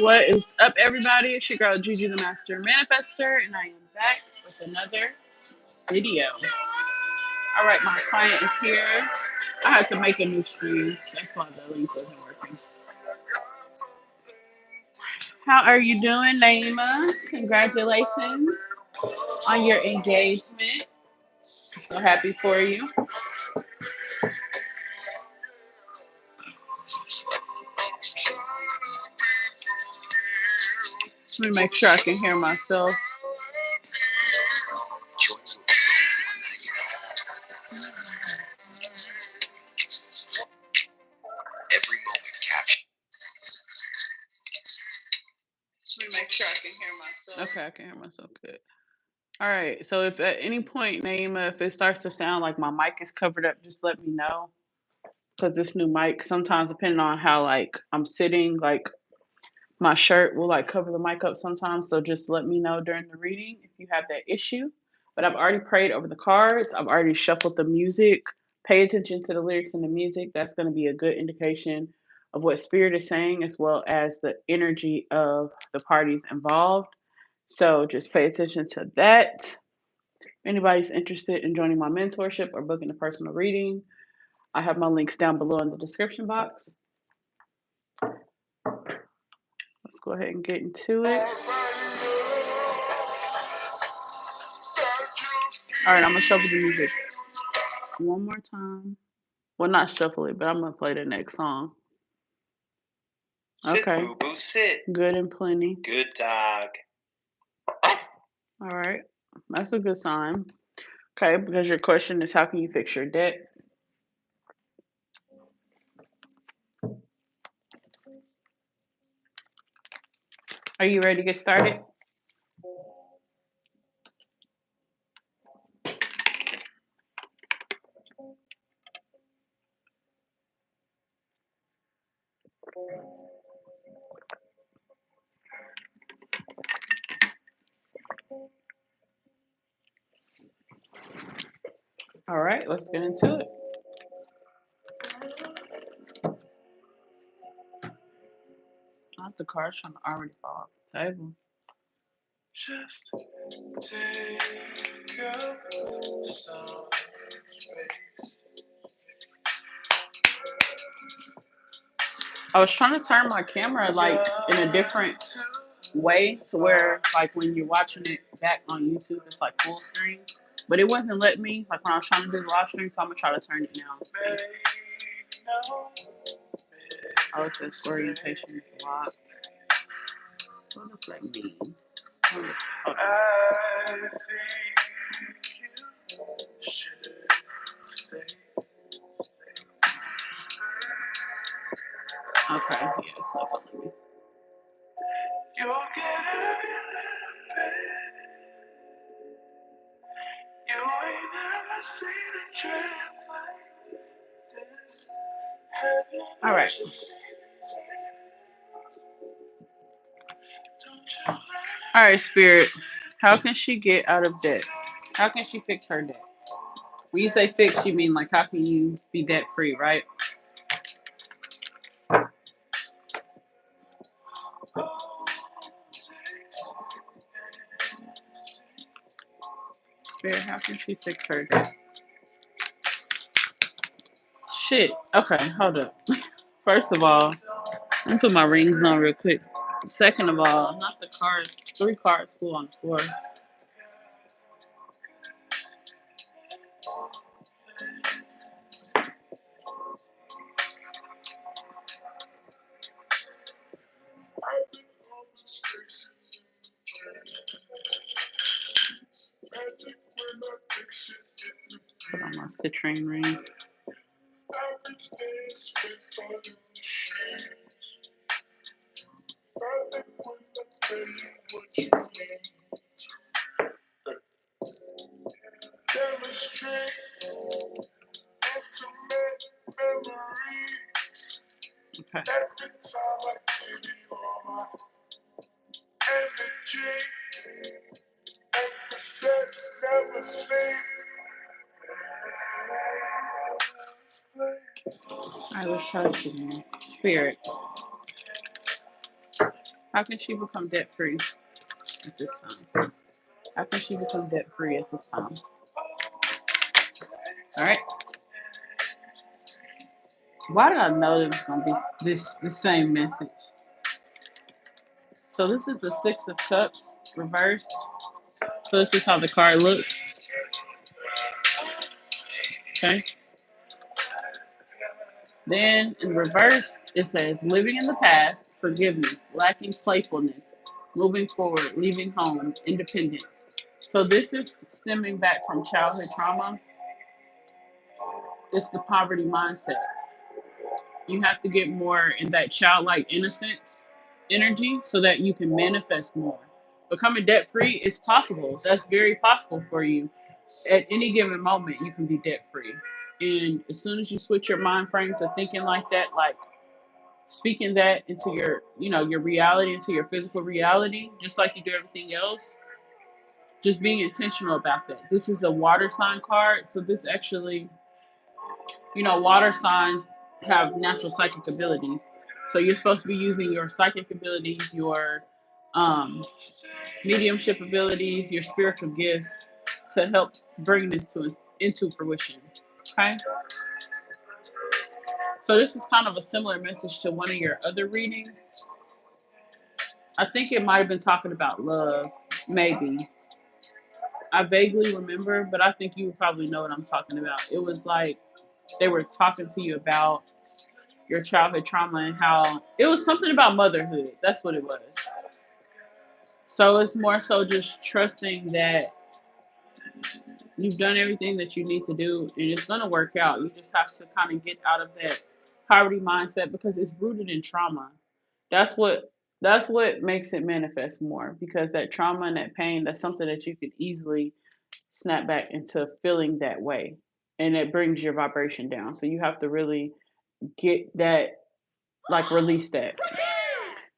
What is up, everybody? It's your girl Juju the Master Manifestor, and I am back with another video. All right, my client is here. I had to make a new screen. That's why the link wasn't working. How are you doing, Naima? Congratulations on your engagement. So happy for you. Let me make sure I can hear myself. Let me make sure I can hear myself. Okay, I can hear myself good. All right, so if at any point, Naima, if it starts to sound like my mic is covered up, just let me know. Because this new mic, sometimes depending on how like I'm sitting, like my shirt will like cover the mic up sometimes. So just let me know during the reading if you have that issue. But I've already prayed over the cards. I've already shuffled the music. Pay attention to the lyrics and the music. That's going to be a good indication of what spirit is saying, as well as the energy of the parties involved. So just pay attention to that. If anybody's interested in joining my mentorship or booking a personal reading, I have my links down below in the description box. Let's go ahead and get into it. All right, I'm going to shuffle the music one more time. Well, not shuffle it, but I'm going to play the next song. Okay. Sit, boo-boo, sit. Good and plenty. Good dog. All right. That's a good sign. Okay, because your question is how can you fix your debt? Are you ready to get started? All right, let's get into it. Not the cards trying to already fall off the table. Just take up some space. I was trying to turn my camera like in a different way to where like when you're watching it back on YouTube, it's like full screen. But it wasn't letting me like when I was trying to do the live stream, so I'm gonna try to turn it now. Oh, it says orientation is locked. What does that mean? Hold on. I think you should stay. Okay, yeah, it's not letting me. You'll get every little bit. You ain't never seen a trip like this. All right. All right, Spirit. How can she get out of debt? How can she fix her debt? When you say fix, you mean like how can you be debt free, right? Spirit, how can she fix her debt? Shit. Okay, hold up. First of all, let me put my rings on real quick. Second of all, not the cards. 3 cards full on the floor. Put on my citrine ring. Okay. I was charging Spirit. How can she become debt free at this time? How can she become debt free at this time? All right. Why did I know it was gonna be the same message? So this is the 6 of Cups reversed. So this is how the card looks. Okay. Then in reverse, it says living in the past, forgiveness, lacking playfulness, moving forward, leaving home, independence. So this is stemming back from childhood trauma. It's the poverty mindset. You have to get more in that childlike innocence energy so that you can manifest more. Becoming debt free is possible. That's very possible for you. At any given moment, you can be debt free. And as soon as you switch your mind frame to thinking like that, like speaking that into your, your reality, into your physical reality, just like you do everything else, just being intentional about that. This is a water sign card. So this actually, water signs have natural psychic abilities. So you're supposed to be using your psychic abilities, your um, mediumship abilities, your spiritual gifts to help bring this into fruition. Okay. So this is kind of a similar message to one of your other readings. I think it might have been talking about love, maybe. I vaguely remember, but I think you would probably know what I'm talking about. It was like they were talking to you about your childhood trauma and how it was something about motherhood. That's what it was. So it's more so just trusting that you've done everything that you need to do and it's going to work out. You just have to kind of get out of that poverty mindset because it's rooted in trauma. That's what that's what makes it manifest more because that trauma and that pain, that's something that you could easily snap back into feeling that way. And it brings your vibration down. So you have to really get that, like release that.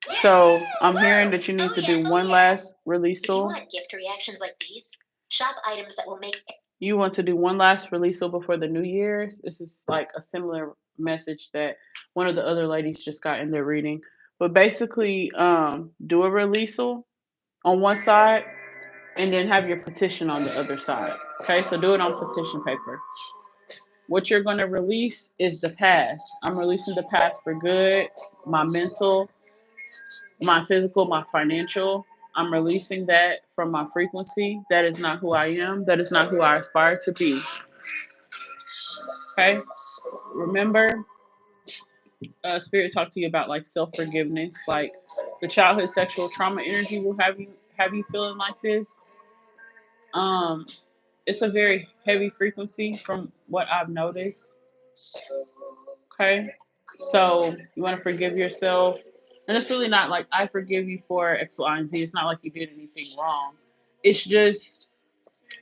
So I'm hearing that you need to do one last release. If you want gift reactions like these, shop items that will make. You want to do one last release before the New Year's. This is like a similar message that one of the other ladies just got in their reading. But basically, do a release on one side and then have your petition on the other side. Okay, so do it on petition paper. What you're going to release is the past. I'm releasing the past for good, my mental, my physical, my financial. I'm releasing that from my frequency. That is not who I am. That is not who I aspire to be. Okay? Remember, Spirit talked to you about like self-forgiveness, like the childhood sexual trauma energy will have you feeling like this. Um, it's a very heavy frequency from what I've noticed. Okay? So you want to forgive yourself. And it's really not like I forgive you for X, Y, and Z. It's not like you did anything wrong. It's just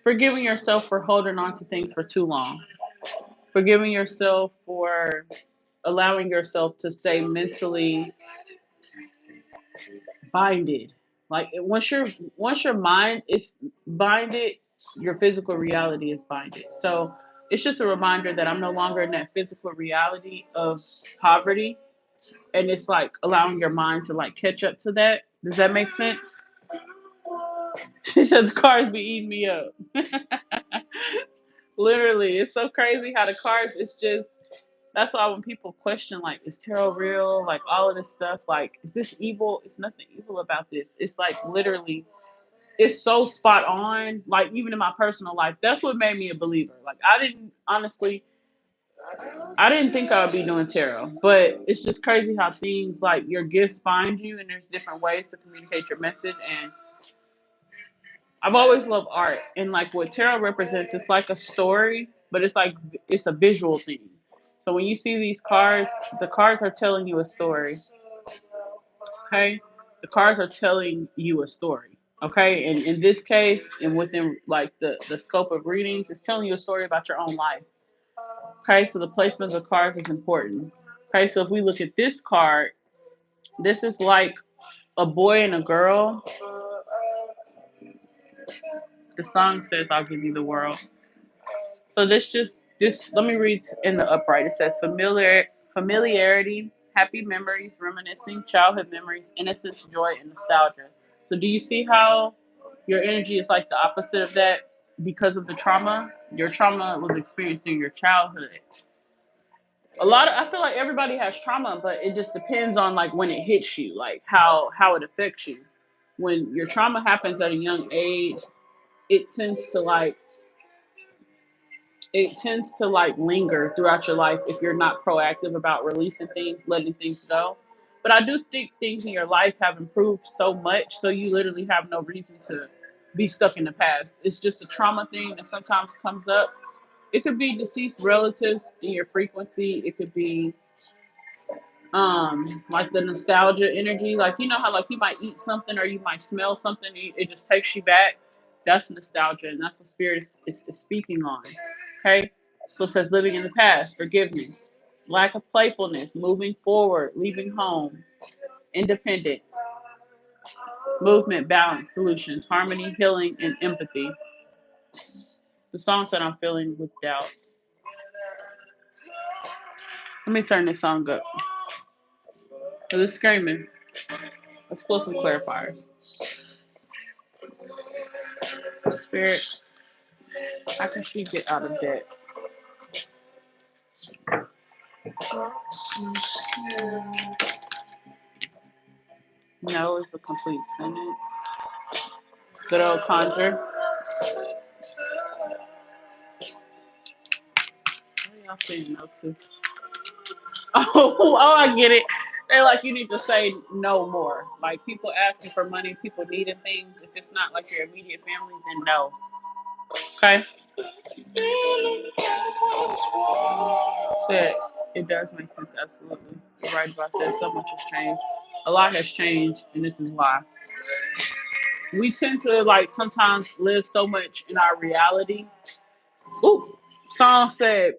forgiving yourself for holding on to things for too long. Forgiving yourself for allowing yourself to stay mentally binded. Like once your mind is binded, your physical reality is binded. So it's just a reminder that I'm no longer in that physical reality of poverty. And it's like allowing your mind to like catch up to that. Does that make sense? She said the cars be eating me up. Literally, it's so crazy how the cars. It's just That's why when people question, like, is tarot real? Like, all of this stuff, like, is this evil? It's nothing evil about this. It's like literally, it's so spot on. Like, even in my personal life, that's what made me a believer. Like, I didn't think I would be doing tarot, but it's just crazy how things like your gifts find you, and there's different ways to communicate your message. And I've always loved art, and like what tarot represents, it's like a story, but it's like it's a visual thing. So when you see these cards, the cards are telling you a story. Okay, the cards are telling you a story. Okay, and in this case, and within like the scope of readings, it's telling you a story about your own life. Okay, so the placement of the cards is important. Okay, so if we look at this card, this is like a boy and a girl. The song says, "I'll give you the world." So this. Let me read in the upright. It says familiarity, happy memories, reminiscing childhood memories, innocence, joy, and nostalgia. So do you see how your energy is like the opposite of that because of the trauma? Your trauma was experienced in your childhood. I feel like everybody has trauma, but it just depends on like when it hits you, like how it affects you. When your trauma happens at a young age, it tends to like linger throughout your life if you're not proactive about releasing things, letting things go. But I do think things in your life have improved so much, so you literally have no reason to be stuck in the past. It's just a trauma thing that sometimes comes up. It could be deceased relatives in your frequency. It could be like the nostalgia energy, like you know how like you might eat something or you might smell something, it just takes you back. That's nostalgia, and that's what spirit is speaking on. Okay, so it says living in the past, forgiveness, lack of playfulness, moving forward, leaving home, independence, movement, balance, solutions, harmony, healing, and empathy. The song said I'm feeling with doubts. Let me turn this song up because it's screaming. Let's pull some clarifiers. Spirit, how can she get out of debt? No is a complete sentence. Good old conjure. What are y'all saying no to? Oh, I get it. They're like, you need to say no more. Like people asking for money, people needing things. If it's not like your immediate family, then no. Okay? So it does make sense, absolutely. You're right about that. So much has changed. A lot has changed, and this is why. We tend to like sometimes live so much in our reality. Ooh, song said,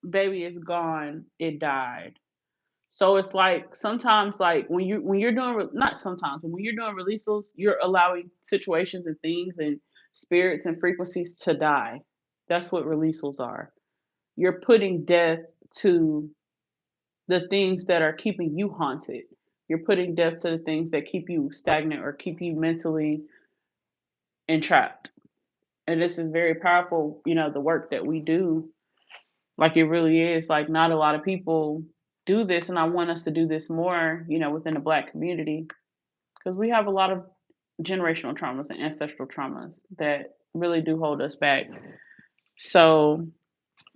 "Baby is gone, it died." So it's like sometimes, like when you're doing not sometimes, but when you're doing releases, you're allowing situations and things and spirits and frequencies to die. That's what releases are. You're putting death to the things that are keeping you haunted. You're putting death to the things that keep you stagnant or keep you mentally entrapped. And this is very powerful, the work that we do. Like it really is. Like not a lot of people do this, and I want us to do this more, within the Black community, because we have a lot of generational traumas and ancestral traumas that really do hold us back. So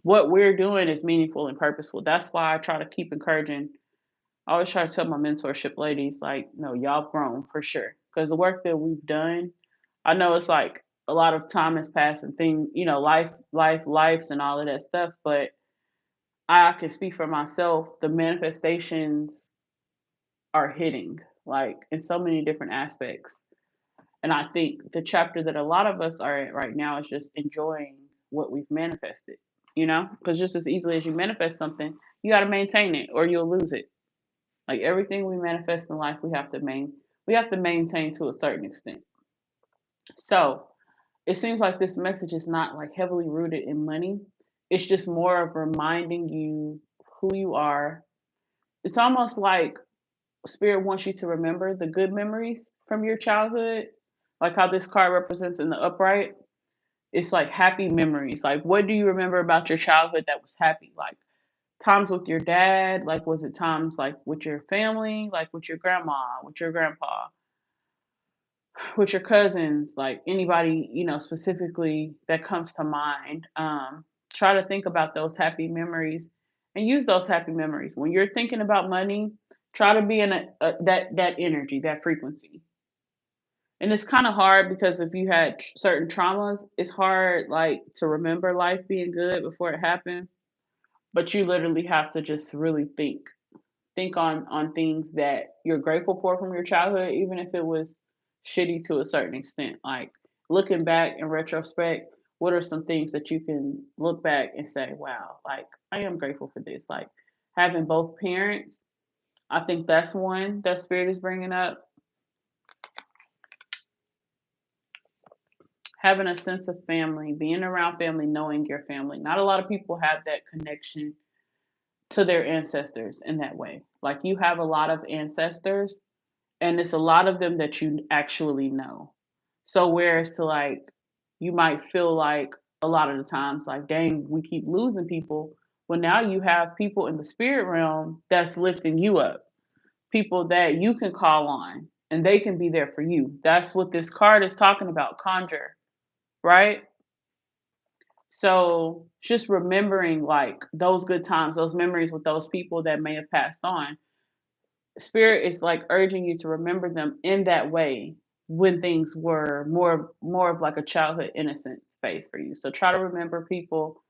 what we're doing is meaningful and purposeful. That's why I try to keep encouraging. I always try to tell my mentorship ladies, like, no, y'all have grown for sure. Because the work that we've done, I know it's like a lot of time has passed and lives and all of that stuff, but I can speak for myself. The manifestations are hitting, like in so many different aspects. And I think the chapter that a lot of us are at right now is just enjoying what we've manifested, because just as easily as you manifest something, you got to maintain it or you'll lose it. Like everything we manifest in life, we have to maintain to a certain extent. So it seems like this message is not like heavily rooted in money. It's just more of reminding you who you are. It's almost like spirit wants you to remember the good memories from your childhood, like how this card represents in the upright. It's like happy memories. Like, what do you remember about your childhood that was happy? Like, Times with your dad? Like, was it times like with your family, like with your grandma, with your grandpa, with your cousins, like anybody, specifically that comes to mind? Try to think about those happy memories and use those happy memories. When you're thinking about money, try to be in that energy, that frequency. And it's kind of hard because if you had certain traumas, it's hard like to remember life being good before it happened. But you literally have to just really think on things that you're grateful for from your childhood, even if it was shitty to a certain extent. Like looking back in retrospect, what are some things that you can look back and say, wow, like I am grateful for this. Like having both parents, I think that's one that spirit is bringing up. Having a sense of family, being around family, knowing your family. Not a lot of people have that connection to their ancestors in that way. Like you have a lot of ancestors, and it's a lot of them that you actually know. So whereas to like you might feel like a lot of the times like dang, we keep losing people. Well, now you have people in the spirit realm that's lifting you up. People that you can call on and they can be there for you. That's what this card is talking about, conjure, right? So just remembering like those good times, those memories with those people that may have passed on. Spirit is like urging you to remember them in that way when things were more of like a childhood innocent space for you. So try to remember people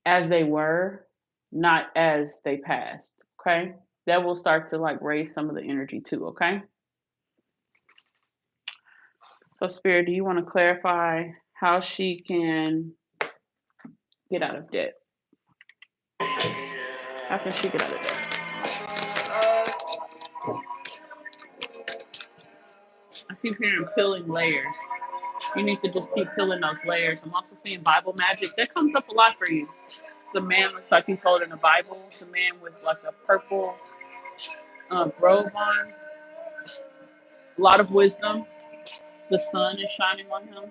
as they were, not as they passed. Okay. That will start to like raise some of the energy too. Okay. So Spirit, do you want to clarify how she can get out of debt? How can she get out of debt? I keep hearing peeling layers. You need to just keep peeling those layers. I'm also seeing Bible magic. That comes up a lot for you. The man looks like he's holding a Bible. It's a man with like a purple robe on. A lot of wisdom. The sun is shining on him.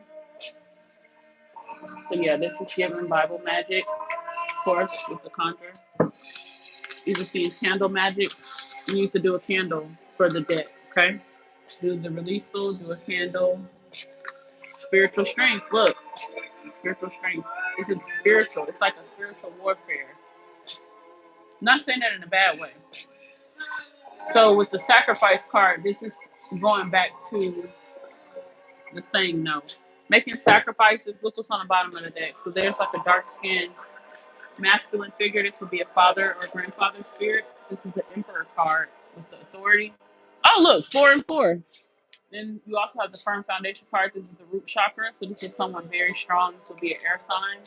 So yeah, this is giving Bible magic, of course, with the conjure. You can see candle magic. You need to do a candle for the debt, okay? Do the release, do a candle. Spiritual strength. Look, spiritual strength. This is spiritual. It's like a spiritual warfare. I'm not saying that in a bad way. So with the sacrifice card, this is going back to the saying no. Making sacrifices. Look what's on the bottom of the deck. So there's like a dark skinned masculine figure. This would be a father or grandfather spirit. This is the Emperor card with the authority. Oh look, 4 and 4. Then you also have the firm foundation card. This is the root chakra. So this is someone very strong. This will be an air sign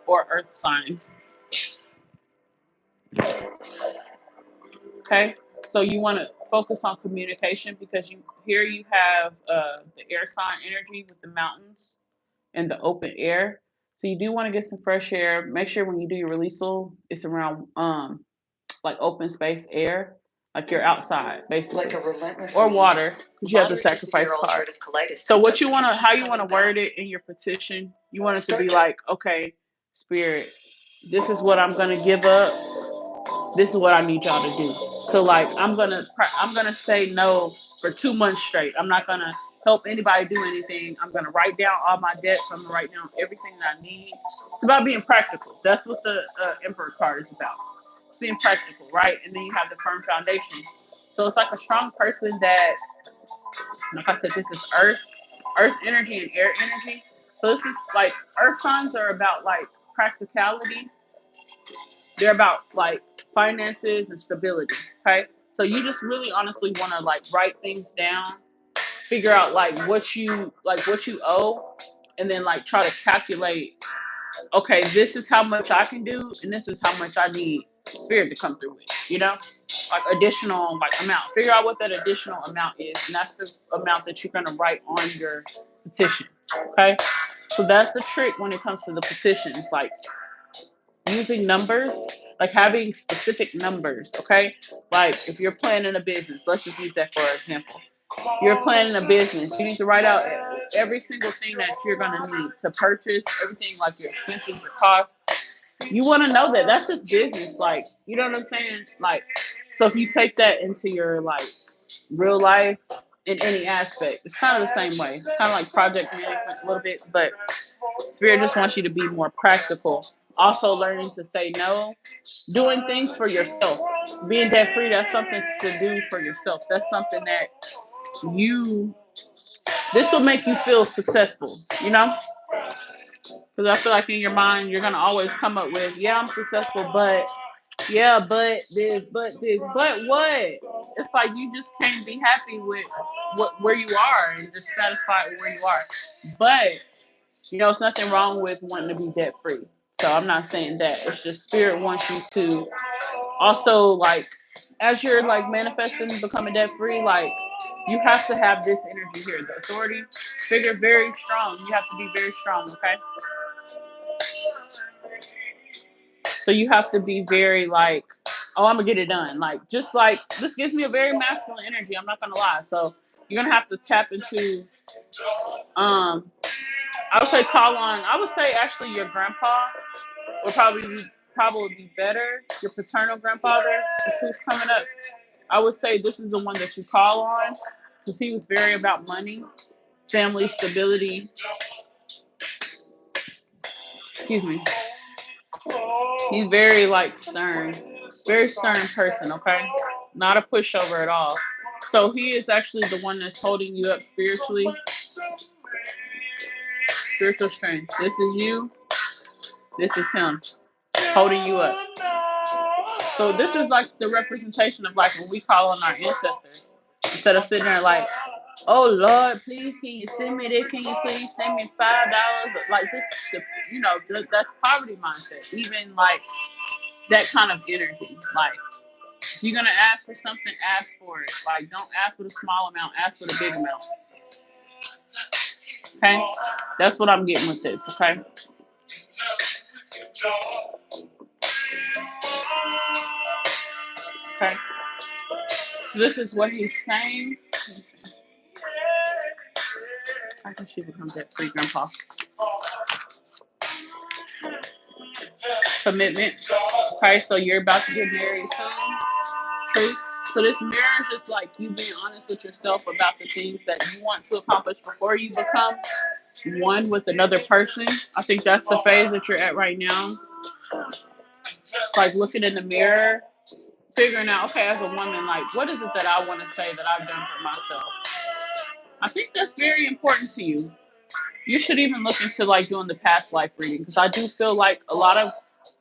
or earth sign. Okay. So you want to focus on communication because you have the air sign energy with the mountains and the open air. So you do want to get some fresh air. Make sure when you do your releasal, it's around like open space air, like you're outside basically, like a relentless or water because you have the sacrifice card. So what you want to, how you want to word it in your petition, you want it to be like, okay, spirit, this is what I'm gonna give up. This is what I need y'all to do. So like I'm gonna say no for 2 months straight. I'm not gonna help anybody do anything. I'm gonna write down all my debts. I'm gonna write down everything that I need. It's about being practical. That's what the Emperor card is about. It's being practical, right? And then you have the firm foundation. So it's like a strong person that, like I said, this is earth energy and air energy. So this is like earth signs are about like practicality. They're about like finances and stability. Okay. So you just really honestly want to like write things down, figure out what you owe, and then like try to calculate, okay, this is how much I can do, and this is how much I need spirit to come through with, like additional like amount. Figure out what that additional amount is, and that's the amount that you're gonna write on your petition. Okay. So that's the trick when it comes to the petitions. Like using numbers, like having specific numbers, okay? Like if you're planning a business, let's just use that for example. You're planning a business, you need to write out every single thing that you're gonna need to purchase, everything like your expenses, your costs. You want to know that that's his business. Like, you know what I'm saying? Like, so if you take that into your like real life in any aspect, it's kind of the same way. It's kind of like project management a little bit, but Spirit just wants you to be more practical. Also, learning to say no, doing things for yourself. Being debt free, that's something to do for yourself. That's something that you, this will make you feel successful, you know? Because I feel like in your mind, you're going to always come up with, yeah, I'm successful, but, yeah, but this, but what? It's like you just can't be happy with where you are and just satisfied with where you are. But, you know, it's nothing wrong with wanting to be debt free. So I'm not saying that. It's just Spirit wants you to also, like, as you're like manifesting becoming debt free, like, you have to have this energy here, the authority figure, very strong. You have to be very strong, okay? So you have to be very like, oh, I'm gonna get it done. Like, just like, this gives me a very masculine energy. I'm not gonna lie. So you're gonna have to tap into, I would say call on. I would say actually your grandpa would probably be better. Your paternal grandfather is who's coming up. I would say this is the one that you call on because he was very about money, family stability. Excuse me. He's very like stern, very stern person. Okay, not a pushover at all. So he is actually the one that's holding you up spiritually, spiritual strength. This is you. This is him holding you up. So this is like the representation of like when we call on our ancestors. Instead of sitting there like, oh Lord, please can you send me this? Can you please send me $5? Like this, you know, that's poverty mindset. Even like that kind of energy. Like, if you're gonna ask for something, ask for it. Like, don't ask for the small amount, ask for the big amount. Okay? That's what I'm getting with this, okay? Okay. So this is what he's saying. I can she becomes that free grandpa. Commitment. Okay, so you're about to get married soon. True. So this mirror is just like you being honest with yourself about the things that you want to accomplish before you become one with another person. I think that's the phase that you're at right now. It's like looking in the mirror, figuring out, okay, as a woman, like, what is it that I want to say that I've done for myself? I think that's very important to you. You should even look into like doing the past life reading because I do feel like a lot of,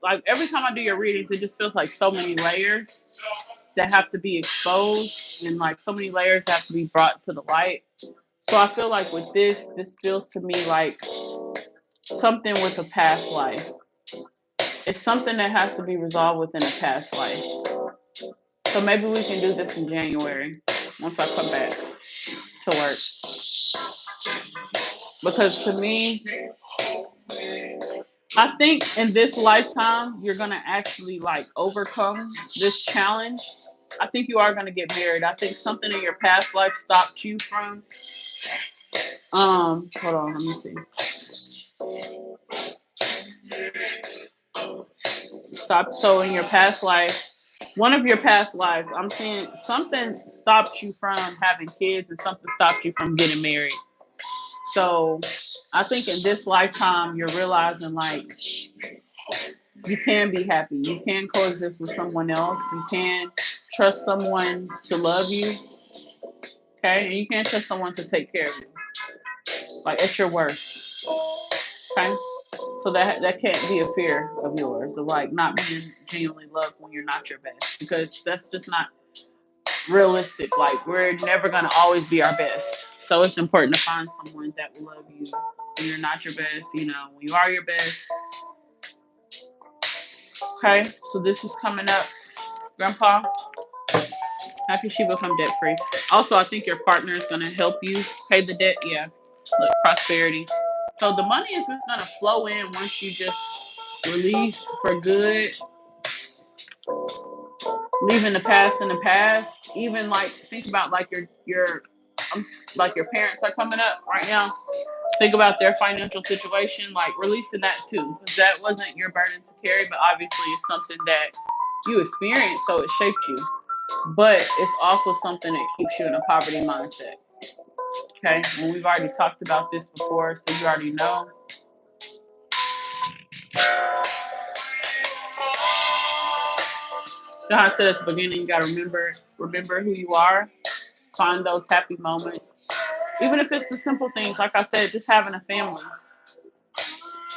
like, every time I do your readings, it just feels like so many layers that have to be exposed and like so many layers have to be brought to the light. So I feel like with this feels to me like something with a past life. It's something that has to be resolved within a past life. So maybe we can do this in January once I come back to work. Because to me, I think in this lifetime, you're going to actually like overcome this challenge. I think you are going to get married. I think something in your past life stopped you from, hold on, let me see. Stop. So in your past life, one of your past lives, I'm saying something stopped you from having kids and something stopped you from getting married. So I think in this lifetime, you're realizing like you can be happy. You can coexist with someone else. You can trust someone to love you. Okay. And you can trust someone to take care of you. Like at your worst. Okay. So that can't be a fear of yours of like not being genuinely loved when you're not your best because that's just not realistic. Like we're never gonna always be our best. So it's important to find someone that will love you when you're not your best. You know, when you are your best. Okay. So this is coming up, Grandpa. How can she become debt free? Also, I think your partner is gonna help you pay the debt. Yeah. Look, prosperity. So the money is just gonna flow in once you just release for good, leaving the past in the past. Even like think about like your like your parents are coming up right now. think about their financial situation, like releasing that too, because that wasn't your burden to carry, but obviously it's something that you experienced, so it shaped you. But it's also something that keeps you in a poverty mindset. Okay, and we've already talked about this before, so you already know. So I said at the beginning, you gotta remember who you are, find those happy moments, even if it's the simple things. Like I said, just having a family.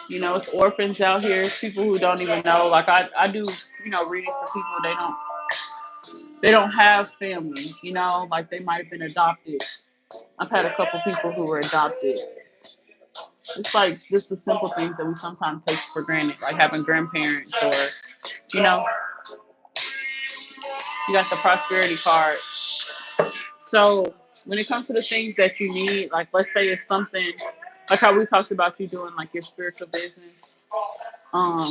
You know, it's orphans out here, it's people who don't even know. Like I do, readings for people they don't have family. Like they might have been adopted. I've had a couple people who were adopted. It's like just the simple things that we sometimes take for granted, like having grandparents or, you know, you got the prosperity card. So when it comes to the things that you need, like let's say it's something like how we talked about you doing like your spiritual business, um,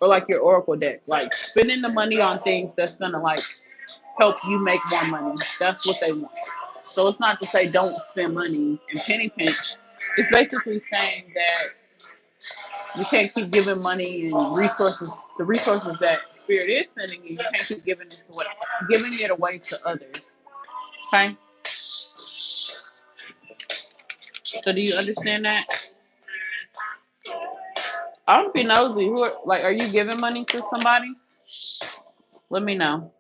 or like your oracle deck, like spending the money on things that's gonna like help you make more money. That's what they want. So it's not to say don't spend money and penny pinch. It's basically saying that you can't keep giving money and the resources that spirit is sending you. You can't keep giving it away to others. Okay. So do you understand that? I don't be nosy. Are you giving money to somebody? Let me know,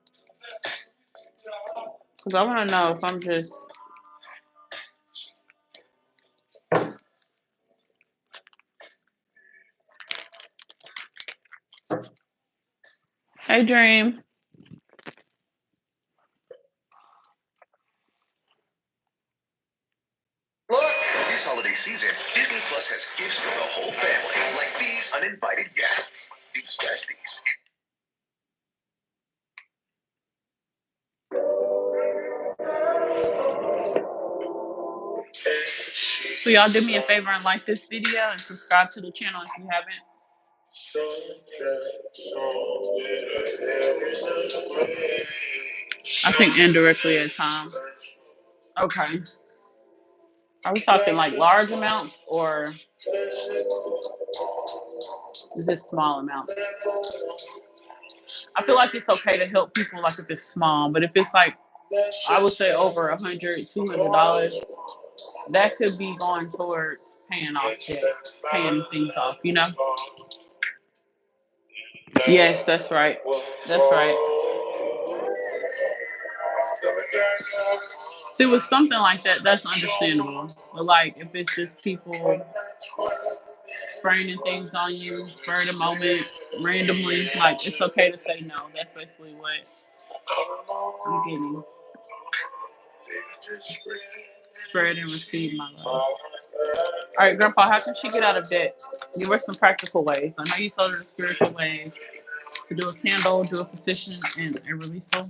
cause I want to know if I'm just. Hey, Dream. Look, this holiday season, Disney Plus has gifts for the whole family, like these uninvited guests, these besties. So y'all do me a favor and like this video and subscribe to the channel if you haven't. I think indirectly at times. Okay. Are we talking like large amounts or is this small amounts? I feel like it's okay to help people like if it's small, but if it's like I would say over $100, $200, that could be going towards paying off debt, paying things off, Yes, that's right. That's right. See, with something like that, that's understandable. But like if it's just people spraying things on you, spur of the moment, randomly, like it's okay to say no. That's basically what I'm getting. Spread and receive my love. All right, Grandpa, how can she get out of debt? Give her some practical ways. I know you told her the spiritual ways to do a candle, do a petition, and a releasal.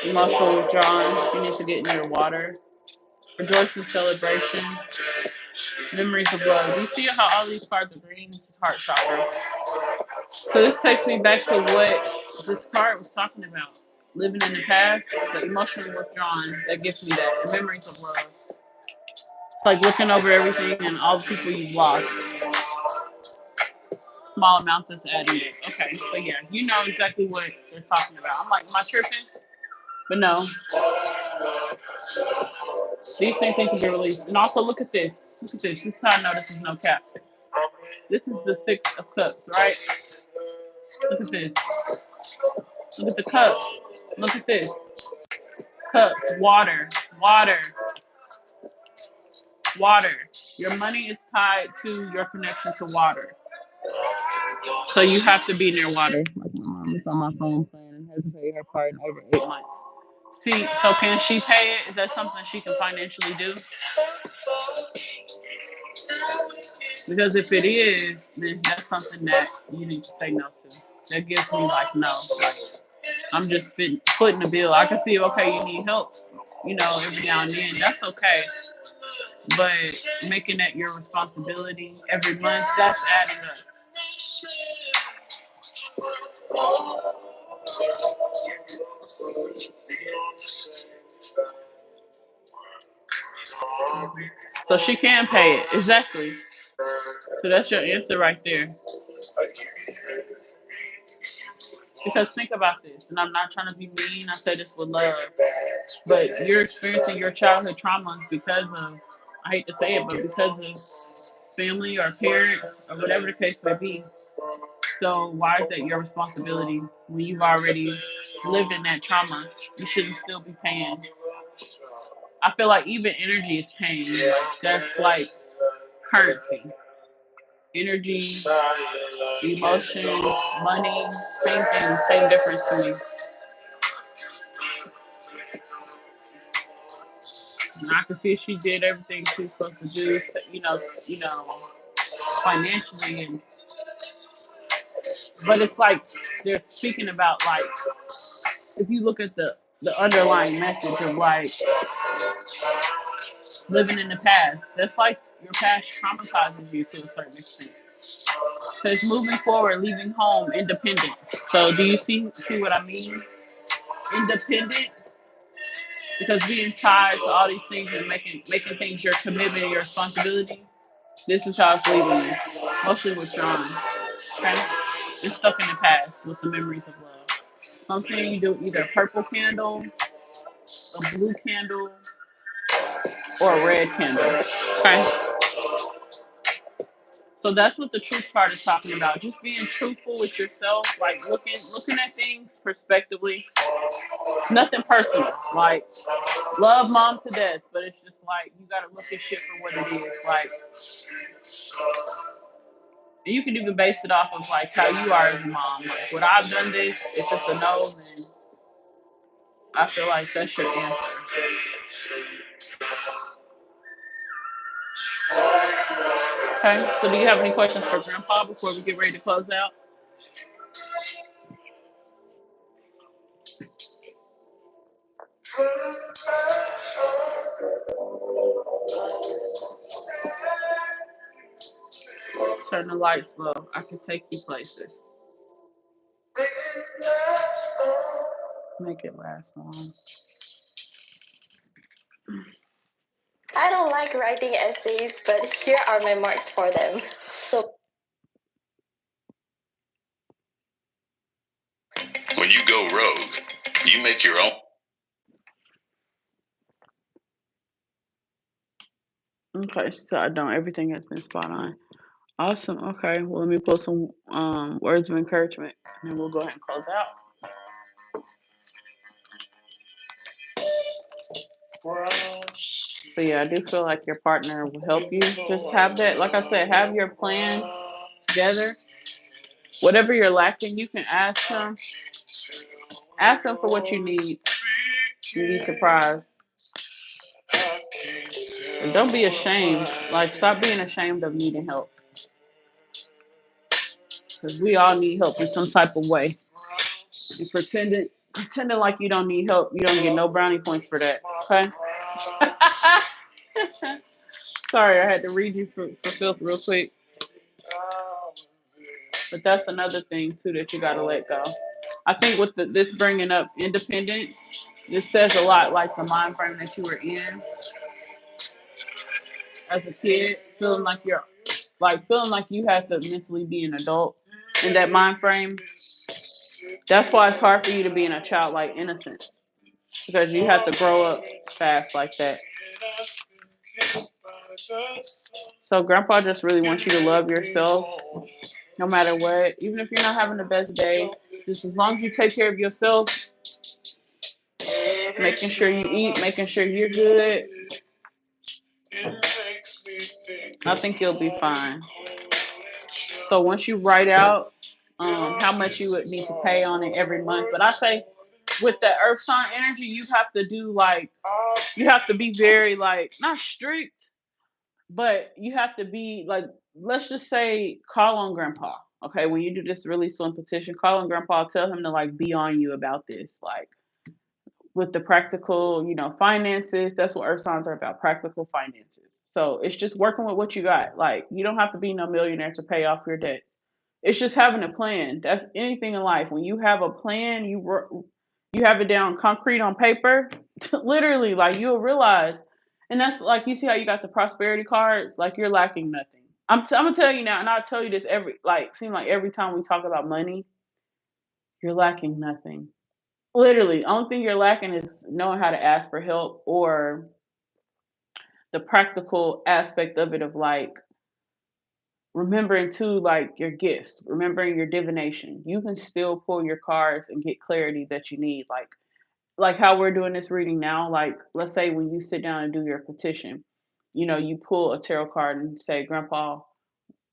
Emotional withdrawal. You need to get near water. Rejoice in celebration. Memories of love. Do you see how all these cards are green? This is heart chakra. So this takes me back to what this card was talking about. Living in the past, the emotionally withdrawn, that gives me that. The memories of love. It's like looking over everything and all the people you've lost. Small amounts that's adding it. Okay, so yeah, you know exactly what they're talking about. I'm like, am I tripping? But no. These things need to be released. And also look at this. Look at this. This is how I know this is no cap. This is the Six of Cups, right? Look at this. Look at the cup. Look at this. Cup. Water. Water. Water. Your money is tied to your connection to water. So you have to be near water. Like my mom is on my phone playing and hasn't paid her part in over 8 months. See, so can she pay it? Is that something she can financially do? Because if it is, then that's something that you need to say no to. That gives me like no. Like I'm just footing the bill. I can see, okay, you need help, every now and then. That's okay. But making that your responsibility every month, that's adding up. So she can pay it. Exactly. So that's your answer right there. Because think about this, and I'm not trying to be mean, I say this with love, but you're experiencing your childhood traumas because of, I hate to say it, but because of family or parents or whatever the case may be. So why is that your responsibility when you've already lived in that trauma? You shouldn't still be paying. I feel like even energy is pain. Like that's like currency. Energy, emotions, money, same thing, same difference to me. And I can see she did everything she was supposed to do, financially, and but it's like they're speaking about like if you look at the underlying message of like living in the past, that's like your past traumatizes you to a certain extent. So it's moving forward, leaving home, independence. So do you see what I mean? Independence, because being tied to all these things and making things your commitment and your responsibility. This is how it's leaving you, mostly with John. Okay, it's stuck in the past with the memories of love. So I'm saying you do either a purple candle, a blue candle, or a red candle. Okay, so that's what the truth card is talking about. Just being truthful with yourself, like looking at things prospectively. It's nothing personal. Like love mom to death, but it's just like you gotta look at shit for what it is. Like, and you can even base it off of like how you are as a mom. Like, would I've done this? If it's a no, then I feel like that's your answer. Okay. So, do you have any questions for Grandpa before we get ready to close out? Turn the lights low. I can take you places. Make it last long. I don't like writing essays, but here are my marks for them. So when you go rogue, you make your own. Okay, so I don't. Everything has been spot on. Awesome. Okay. Well, let me put some words of encouragement, and then we'll go ahead and close out. So yeah, I do feel like your partner will help you. Just have that, like I said, have your plan together. Whatever you're lacking, you can ask him. Ask him for what you need. You'd be surprised. And don't be ashamed. Like, stop being ashamed of needing help. Because we all need help in some type of way. And pretending like you don't need help, you don't get no brownie points for that. Okay? Sorry, I had to read you for filth real quick. But that's another thing too that you gotta let go. I think with this bringing up independence, this says a lot like the mind frame that you were in as a kid, feeling like you had to mentally be an adult in that mind frame. That's why it's hard for you to be in a childlike innocence because you have to grow up fast like that. So Grandpa just really wants you to love yourself no matter what. Even if you're not having the best day, just as long as you take care of yourself, making sure you eat, making sure you're good, I think you'll be fine. So once you write out how much you would need to pay on it every month, but I say with the earth sign energy, you have to do like, you have to be very like, not strict, but you have to be like, let's just say call on Grandpa. Okay, when you do this really slim petition, call on Grandpa, tell him to like be on you about this. Like with the practical, finances, that's what earth signs are about, practical finances. So it's just working with what you got. Like you don't have to be no millionaire to pay off your debt. It's just having a plan. That's anything in life. When you have a plan, you have it down concrete on paper, literally, like you'll realize And that's like, you see how you got the prosperity cards? Like, you're lacking nothing. I'm gonna tell you now, and I'll tell you this seem like every time we talk about money, you're lacking nothing. Literally, only thing you're lacking is knowing how to ask for help, or the practical aspect of it, of like remembering too, like your gifts, remembering your divination. You can still pull your cards and get clarity that you need. Like how we're doing this reading now. Like, let's say when you sit down and do your petition, you pull a tarot card and say, Grandpa,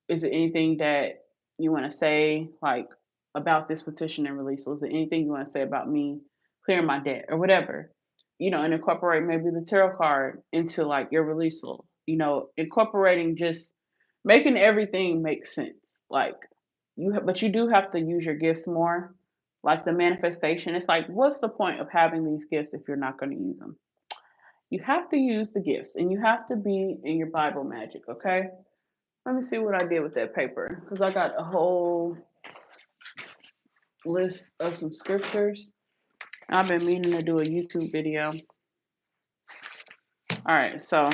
is there anything that you want to say, like, about this petition and release? Or is there anything you want to say about me clearing my debt or whatever? And incorporate maybe the tarot card into like your release. Incorporating, just making everything make sense. Like, but you do have to use your gifts more. Like the manifestation, it's like, what's the point of having these gifts if you're not going to use them? You have to use the gifts, and you have to be in your Bible magic, okay? Let me see what I did with that paper, because I got a whole list of some scriptures. I've been meaning to do a YouTube video. All right, so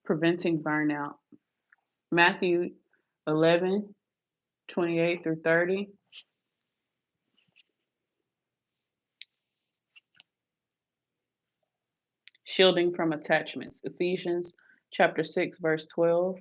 preventing burnout. Matthew 11:28 through 30. Shielding from attachments. Ephesians chapter 6, verse 12.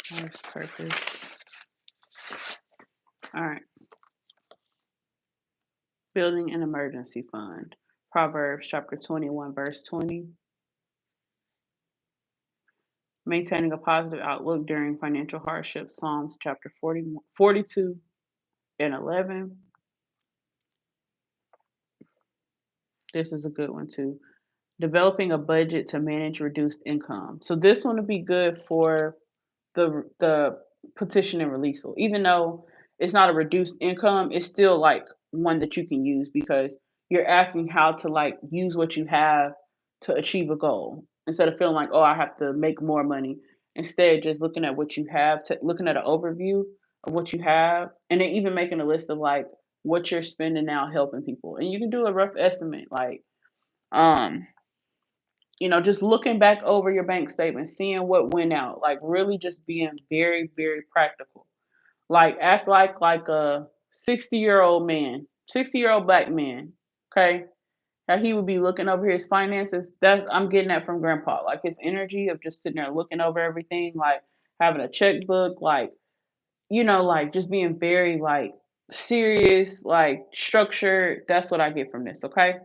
Life's purpose. All right. Building an emergency fund. Proverbs chapter 21, verse 20. Maintaining a positive outlook during financial hardship. Psalms chapter 42 and 11. This is a good one too. Developing a budget to manage reduced income. So this one would be good for the petition and release. Even though it's not a reduced income, it's still like one that you can use, because you're asking how to like use what you have to achieve a goal, instead of feeling like, oh, I have to make more money. Instead, just looking at what you have, looking at an overview of what you have, and then even making a list of like what you're spending now helping people. And you can do a rough estimate, like um just looking back over your bank statement, seeing what went out, like really just being very, very practical. Like, act like a 60-year-old man, 60-year-old black man. Okay. How he would be looking over his finances. I'm getting that from Grandpa. Like his energy of just sitting there looking over everything, like having a checkbook, like, like just being very like serious, like structured. That's what I get from this. Okay.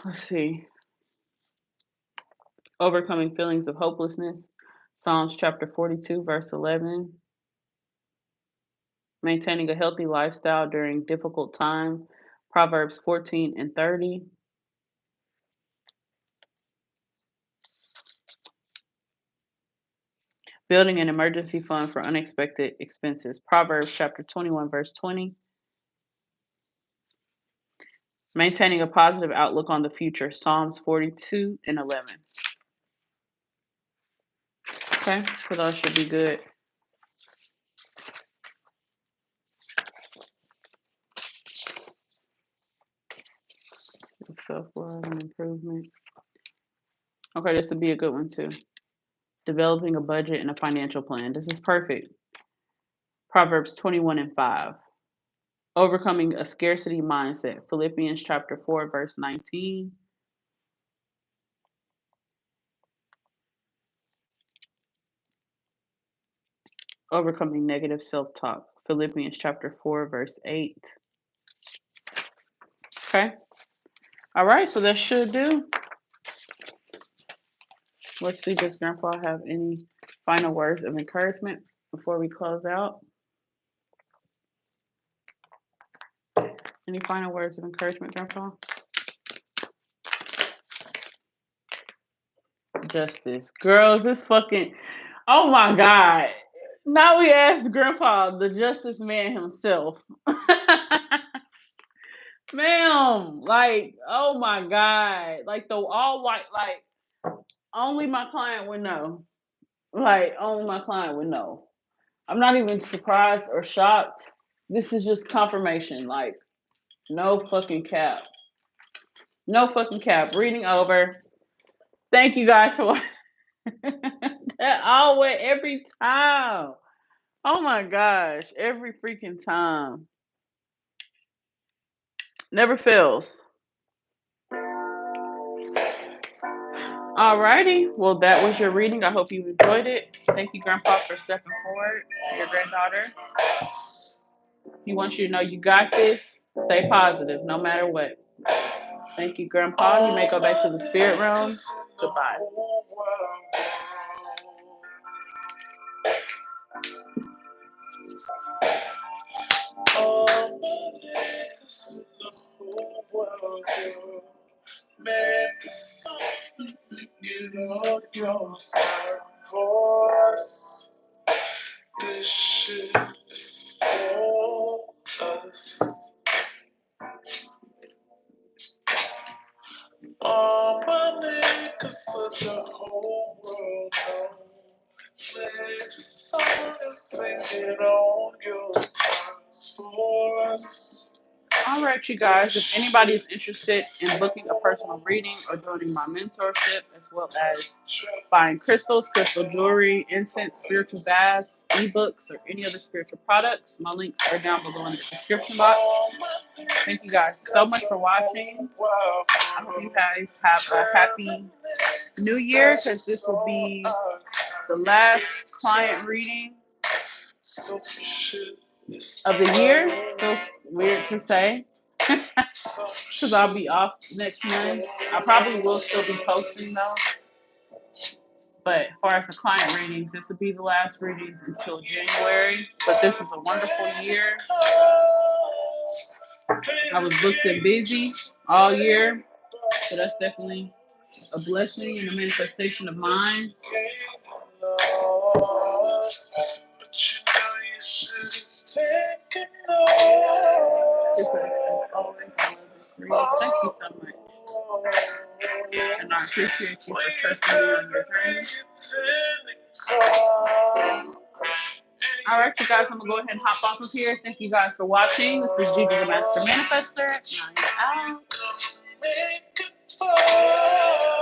Let's see. Overcoming feelings of hopelessness. Psalms chapter 42, verse 11. Maintaining a healthy lifestyle during difficult times. Proverbs 14 and 30. Building an emergency fund for unexpected expenses. Proverbs chapter 21, verse 20. Maintaining a positive outlook on the future. Psalms 42 and 11. Okay, so those should be good. Self-love and improvement. Okay, this would be a good one too. Developing a budget and a financial plan. This is perfect. Proverbs 21 and 5. Overcoming a scarcity mindset. Philippians chapter 4, verse 19. Overcoming negative self-talk. Philippians chapter 4, verse 8. Okay. All right, so that should do. Let's see, does Grandpa have any final words of encouragement before we close out? Any final words of encouragement, Grandpa? Justice. Girls, this fucking, oh my God. Now we ask Grandpa, the justice man himself. Ma'am, like, oh my God. Like the all white, like only my client would know. Like, only my client would know. I'm not even surprised or shocked. This is just confirmation. Like, no fucking cap. No fucking cap. Reading over. Thank you guys for watching. That always, every time. Oh my gosh. Every freaking time. Never fails. Alrighty. Well, that was your reading. I hope you enjoyed it. Thank you, Grandpa, for stepping forward. Your granddaughter. He wants you to know you got this. Stay positive no matter what. Thank you, Grandpa. You may go back to the spirit realm. Goodbye. This shit is for us. All my niggas let the whole world know. Play the song and sing it on your terms for us. All right, you guys. If anybody is interested in booking a personal reading or joining my mentorship, as well as buying crystals, crystal jewelry, incense, spiritual baths, ebooks, or any other spiritual products, my links are down below in the description box. Thank you guys so much for watching. I hope you guys have a happy new year, because this will be the last client reading of the year. Feels weird to say, because I'll be off next month. I probably will still be posting though. But as far as the client readings, this will be the last readings until January. But this is a wonderful year. I was booked and busy all year. So that's definitely a blessing and a manifestation of mine. Thank you so much. And I appreciate you for trusting me on your journey. Alright, you guys, I'm going to go ahead and hop off of here. Thank you guys for watching. This is Gigi the Master Manifestor, and I am out.